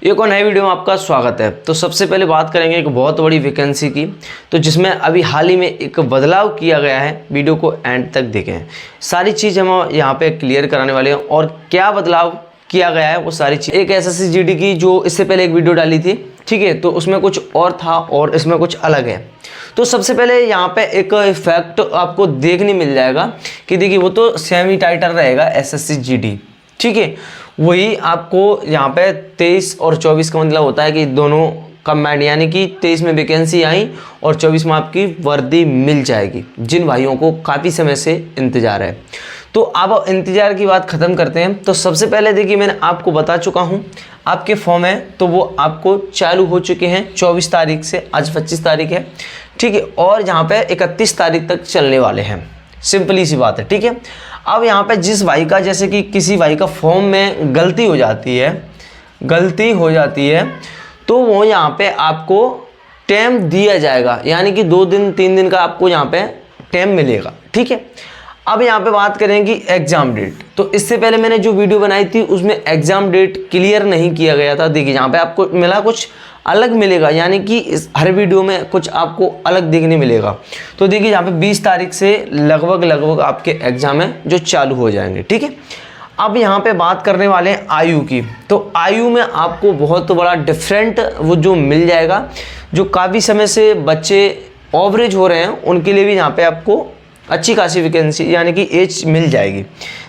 एक और नए वीडियो में आपका स्वागत है। तो सबसे पहले बात करेंगे एक बहुत बड़ी वैकेंसी की, तो जिसमें अभी हाल ही में एक बदलाव किया गया है। वीडियो को एंड तक देखें, सारी चीज़ हम यहाँ पे क्लियर कराने वाले हैं और क्या बदलाव किया गया है वो सारी चीज़। एक एसएससी जीडी की जो इससे पहले एक वीडियो डाली थी, ठीक है, तो उसमें कुछ और था और इसमें कुछ अलग है। तो सबसे पहले यहाँ पे एक फैक्ट आपको देखने मिल जाएगा कि देखिए वो तो सेमी टाइटल रहेगा एसएससी जीडी, ठीक है, वही आपको यहाँ पे 23 और 24 का मतलब होता है कि दोनों कंबाइंड, यानी कि 23 में वैकेंसी आई और 24 में आपकी वर्दी मिल जाएगी, जिन भाइयों को काफ़ी समय से इंतज़ार है। तो अब इंतज़ार की बात ख़त्म करते हैं। तो सबसे पहले देखिए मैंने आपको बता चुका हूँ आपके फॉर्म है तो वो आपको चालू हो चुके हैं 24 तारीख से, आज 25 तारीख है, ठीक है, और यहाँ पे 31 तारीख तक चलने वाले हैं। सिंपली सी बात है, ठीक है। अब यहाँ पे जिस भाई का, जैसे कि किसी भाई का फॉर्म में गलती हो जाती है तो वो यहाँ पे आपको टाइम दिया जाएगा, यानी कि 2 दिन 3 दिन का आपको यहाँ पे टाइम मिलेगा, ठीक है। अब यहाँ पे बात करें कि एग्ज़ाम डेट, तो इससे पहले मैंने जो वीडियो बनाई थी उसमें एग्ज़ाम डेट क्लियर नहीं किया गया था। देखिए यहाँ पे आपको मिला कुछ अलग मिलेगा, यानी कि इस हर वीडियो में कुछ आपको अलग देखने मिलेगा। तो देखिए यहाँ पे 20 तारीख से लगभग आपके एग्ज़ाम है जो चालू हो जाएंगे, ठीक है। अब यहाँ पे बात करने वाले हैं आयु की, तो आयु में आपको बहुत बड़ा डिफरेंट वो जो मिल जाएगा, जो काफ़ी समय से बच्चे ओवरेज हो रहे हैं उनके लिए भी यहाँ पे आपको अच्छी खासी वैकेंसी यानी कि एज मिल जाएगी।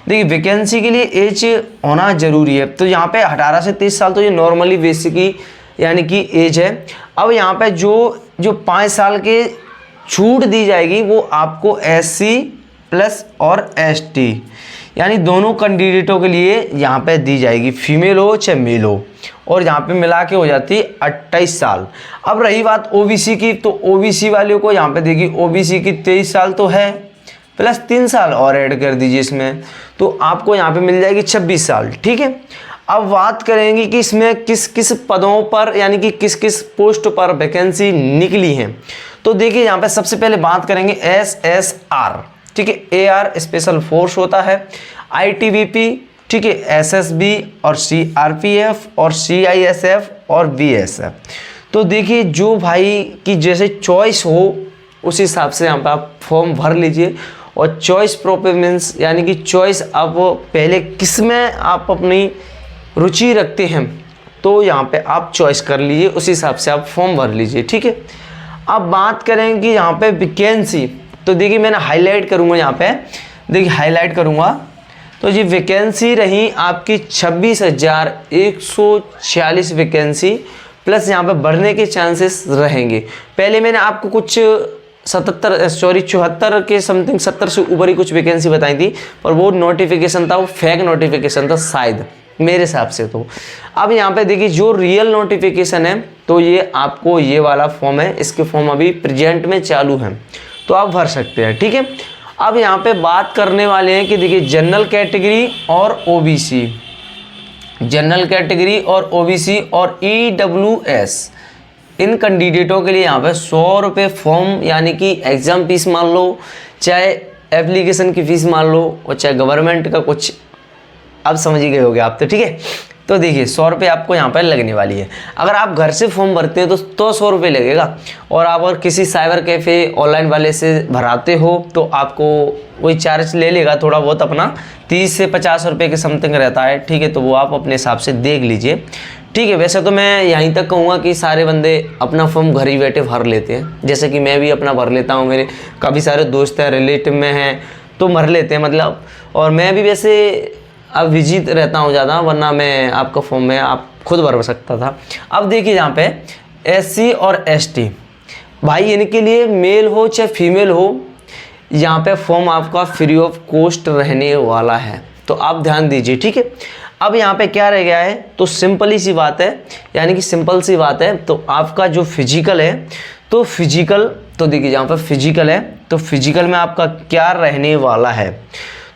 देखिए वैकेंसी के लिए एज होना ज़रूरी है, तो यहाँ पे 18 से 30 साल तो ये नॉर्मली बेसिक यानी कि एज है। अब यहाँ पे जो 5 साल के छूट दी जाएगी वो आपको SC प्लस और ST यानी दोनों कैंडिडेटों के लिए यहाँ पे दी जाएगी, फीमेल हो चाहे मेल हो, और यहाँ पे मिला के हो जाती है 28 साल। अब रही बात OBC की, तो OBC वालों को यहाँ पे देखिए OBC की 23 साल तो है, प्लस 3 साल और ऐड कर दीजिए इसमें, तो आपको यहाँ पे मिल जाएगी 26 साल, ठीक है। अब बात करेंगे कि इसमें किस किस पदों पर यानी कि किस किस पोस्ट पर वैकेंसी निकली हैं। तो देखिए यहाँ पे सबसे पहले बात करेंगे SSR, ठीक है, AR स्पेशल फोर्स होता है, ITBP, ठीक है, SSB और CRPF और CISF और BSF। तो देखिए जो भाई की जैसे चॉइस हो उस हिसाब से यहाँ पर आप फॉर्म भर लीजिए, और चॉइस प्रोपेमेंस यानी कि चॉइस आप पहले किस में आप अपनी रुचि रखते हैं तो यहाँ पे आप चॉइस कर लीजिए, उस हिसाब से आप फॉर्म भर लीजिए, ठीक है। अब बात करें कि यहाँ पे वैकेंसी, तो देखिए मैंने हाईलाइट करूँगा, यहाँ पे देखिए हाईलाइट करूँगा, तो ये वैकेंसी रही आपकी 26,146 वैकेंसी, प्लस यहाँ पे बढ़ने के चांसेस रहेंगे। पहले मैंने आपको कुछ 74 के समथिंग 70 से ऊपर ही कुछ वैकेंसी बताई थी, पर वो नोटिफिकेशन था, वो फेक नोटिफिकेशन था शायद मेरे हिसाब से। तो अब यहाँ पे देखिए जो रियल नोटिफिकेशन है तो ये आपको ये वाला फॉर्म है, इसके फॉर्म अभी प्रेजेंट में चालू हैं तो आप भर सकते हैं, ठीक है। अब यहाँ पे बात करने वाले हैं कि देखिए जनरल कैटेगरी और OBC, जनरल कैटेगरी और OBC और EWS, इन कैंडिडेटों के लिए यहाँ पे 100 रुपये फॉर्म यानी कि एग्ज़ाम फीस मान लो, चाहे एप्लीकेशन की फ़ीस मान लो, और चाहे गवर्नमेंट का कुछ, अब समझ ही गए होगे आप तो, ठीक है। तो देखिए 100 रुपये आपको यहाँ पर लगने वाली है। अगर आप घर से फॉर्म भरते हैं तो 100 रुपये लगेगा, और आप अगर किसी साइबर कैफ़े ऑनलाइन वाले से भराते हो तो आपको वही चार्ज ले लेगा थोड़ा बहुत, अपना 30 से 50 रुपये के समथिंग रहता है, ठीक है। तो वो आप अपने हिसाब से देख लीजिए, ठीक है। वैसे तो मैं यहीं तक कहूँगा कि सारे बंदे अपना फॉर्म घर ही बैठे भर लेते हैं, जैसे कि मैं भी अपना भर लेता हूँ, मेरे काफ़ी सारे दोस्त हैं रिलेटिव में हैं तो भर लेते हैं मतलब, और मैं भी वैसे अब विजिट रहता हूँ ज़्यादा, वरना मैं आपका फॉर्म में आप खुद भर सकता था। अब देखिए यहाँ पे SC और ST भाई, इनके लिए मेल हो चाहे फीमेल हो, यहाँ पे फॉर्म आपका फ्री ऑफ कॉस्ट रहने वाला है, तो आप ध्यान दीजिए, ठीक है। अब यहाँ पे क्या रह गया है, तो सिंपल सी बात है, यानी कि सिंपल सी बात है, तो आपका जो फिजिकल है, तो फिजिकल, तो देखिए यहाँ पर फिजिकल है, तो फिजिकल में आपका क्या रहने वाला है।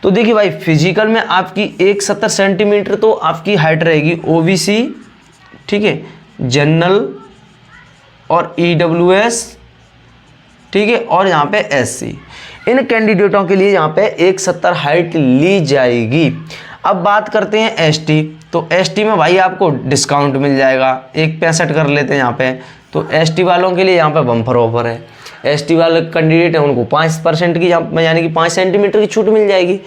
तो देखिए भाई फिजिकल में आपकी 170 सेंटीमीटर तो आपकी हाइट रहेगी OBC, ठीक है, जनरल और EWS, ठीक है, और यहाँ पे SC, इन कैंडिडेटों के लिए यहाँ पे 170 हाइट ली जाएगी। अब बात करते हैं ST, तो ST में भाई आपको डिस्काउंट मिल जाएगा, 1.65 कर लेते हैं यहाँ पे। तो ST वालों के लिए यहाँ पे बम्पर ऑफर है। ST वाले कैंडिडेट हैं उनको 5% की यानी कि 5 सेंटीमीटर की छूट मिल जाएगी,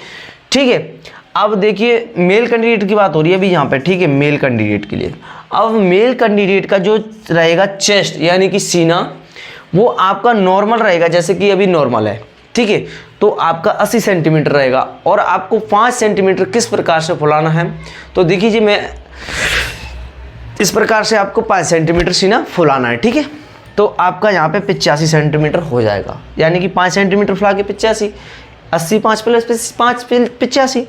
ठीक है। अब देखिए मेल कैंडिडेट की बात हो रही है अभी यहाँ पे, ठीक है, मेल कैंडिडेट के लिए। अब मेल कैंडिडेट का जो रहेगा चेस्ट यानी कि सीना, वो आपका नॉर्मल रहेगा, जैसे कि अभी नॉर्मल है, ठीक है। तो आपका 80 सेंटीमीटर रहेगा और आपको 5 सेंटीमीटर किस प्रकार से फुलाना है, तो देखिए जी मैं इस प्रकार से आपको 5 सेंटीमीटर सीना फुलाना है, ठीक है। तो आपका यहाँ पे 85 सेंटीमीटर हो जाएगा, यानी कि 5 सेंटीमीटर फुला के 85, 80 5 प्लस 5 85।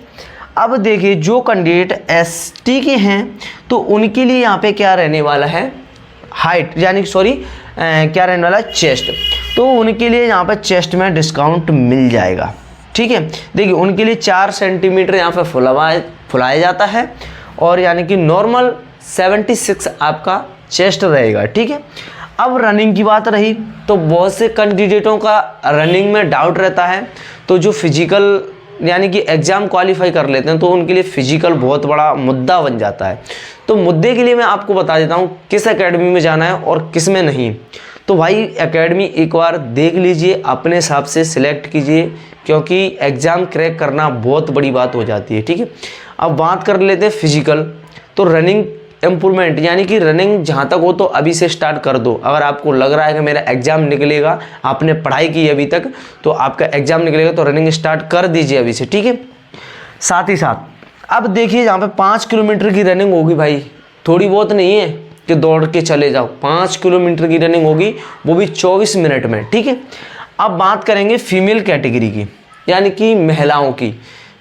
अब देखिए जो कैंडिडेट ST के हैं तो उनके लिए यहाँ पे क्या रहने वाला है, हाइट यानी कि सॉरी क्या रहने वाला है, चेस्ट। तो उनके लिए यहाँ पर चेस्ट में डिस्काउंट मिल जाएगा, ठीक है। देखिए उनके लिए 4 सेंटीमीटर यहाँ पे फुलाया जाता है और यानी कि नॉर्मल 76 आपका चेस्ट रहेगा, ठीक है। अब रनिंग की बात रही तो बहुत से कैंडिडेटों का रनिंग में डाउट रहता है, तो जो फिजिकल यानी कि एग्ज़ाम क्वालिफाई कर लेते हैं तो उनके लिए फिजिकल बहुत बड़ा मुद्दा बन जाता है। तो मुद्दे के लिए मैं आपको बता देता हूँ किस एकेडमी में जाना है और किस में नहीं। तो भाई एकेडमी एक बार देख लीजिए, अपने हिसाब से सिलेक्ट कीजिए, क्योंकि एग्ज़ाम क्रैक करना बहुत बड़ी बात हो जाती है, ठीक है। अब बात कर लेते हैं फिजिकल। तो रनिंग इम्प्रूवमेंट यानी कि रनिंग जहाँ तक हो तो अभी से स्टार्ट कर दो। अगर आपको लग रहा है कि मेरा एग्ज़ाम निकलेगा, आपने पढ़ाई की अभी तक, तो आपका एग्ज़ाम निकलेगा तो रनिंग स्टार्ट कर दीजिए अभी से, ठीक है। साथ ही साथ अब देखिए यहाँ पे 5 किलोमीटर की रनिंग होगी भाई, थोड़ी बहुत नहीं है कि दौड़ के चले जाओ, 5 किलोमीटर की रनिंग होगी, वो भी 24 मिनट में, ठीक है। अब बात करेंगे फीमेल कैटेगरी की, यानी कि महिलाओं की।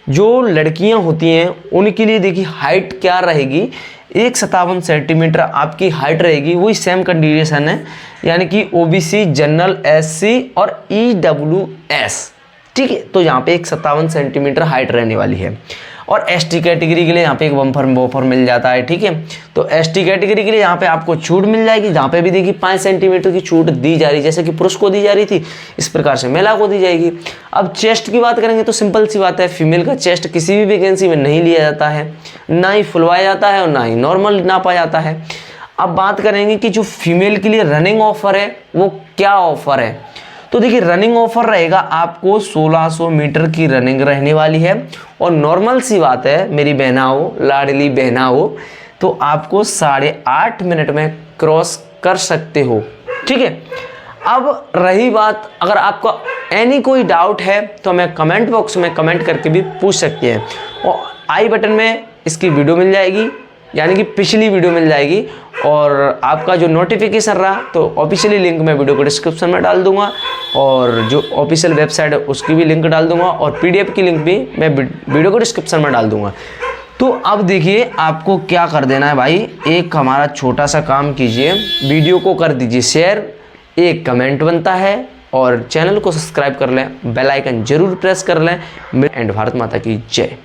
जो लड़कियां होती हैं उनके लिए देखिए हाइट क्या रहेगी, 157 सेंटीमीटर आपकी हाइट रहेगी। वही सेम कंडीशन है, यानी कि OBC, जनरल, SC और EWS, ठीक है। तो यहाँ पे 157 सेंटीमीटर हाइट रहने वाली है। और ST कैटेगरी के लिए यहाँ पे एक बम्पर मिल जाता है, ठीक है। तो ST कैटेगरी के लिए यहाँ पे आपको छूट मिल जाएगी, जहाँ पे भी देखिए 5 सेंटीमीटर की छूट दी जा रही है, जैसे कि पुरुष को दी जा रही थी, इस प्रकार से महिला को दी जाएगी। अब चेस्ट की बात करेंगे तो सिंपल सी बात है, फीमेल का चेस्ट किसी भी वैकेंसी में नहीं लिया जाता है, ना ही फुलवाया जाता है और ना ही नॉर्मल नापा जाता है। अब बात करेंगे कि जो फीमेल के लिए रनिंग ऑफर है वो क्या ऑफर है। तो देखिए रनिंग ऑफर रहेगा आपको 1600 मीटर की रनिंग रहने वाली है। और नॉर्मल सी बात है मेरी बहनाओं, लाडली बहनाओं, तो आपको 8.5 मिनट में क्रॉस कर सकते हो, ठीक है। अब रही बात, अगर आपका एनी कोई डाउट है तो हमें कमेंट बॉक्स में कमेंट करके भी पूछ सकते हैं। और आई बटन में इसकी वीडियो मिल जाएगी, यानी कि पिछली वीडियो मिल जाएगी। और आपका जो नोटिफिकेशन रहा तो ऑफिशियली लिंक मैं वीडियो को डिस्क्रिप्शन में डाल दूंगा, और जो ऑफिशियल वेबसाइट है उसकी भी लिंक डाल दूंगा, और PDF की लिंक भी मैं वीडियो को डिस्क्रिप्शन में डाल दूंगा। तो अब देखिए आपको क्या कर देना है भाई, एक हमारा छोटा सा काम कीजिए, वीडियो को कर दीजिए शेयर, एक कमेंट बनता है, और चैनल को सब्सक्राइब कर लें, बेल आइकन जरूर प्रेस कर लें। एंड भारत माता की जय।